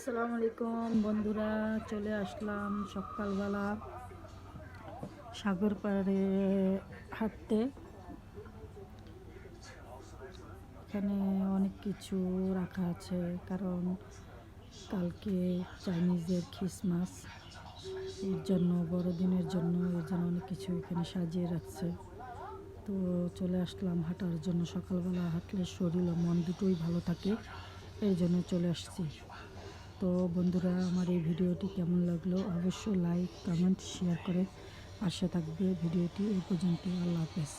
আসসালামু আলাইকুম বন্ধুরা, চলে আসলাম সকালবেলা সাগর পাড়ে হাঁটতে। এখানে অনেক কিছু রাখা আছে, কারণ কালকে চাইনিজের খ্রিসমাস, এর জন্য বড়দিনের জন্য অনেক কিছু এখানে সাজিয়ে রাখছে। তো চলে আসলাম হাঁটার জন্য। সকালবেলা হাঁটলে শরীর ও মন দুটোই ভালো থাকে, এই জন্য চলে আসছি। তো বন্ধুরা, আমার এই ভিডিওটি কেমন লাগলো অবশ্যই লাইক, কমেন্ট, শেয়ার করে পাশে থাকবে। ভিডিওটি এই পর্যন্ত। আল্লাহ হাফেজ।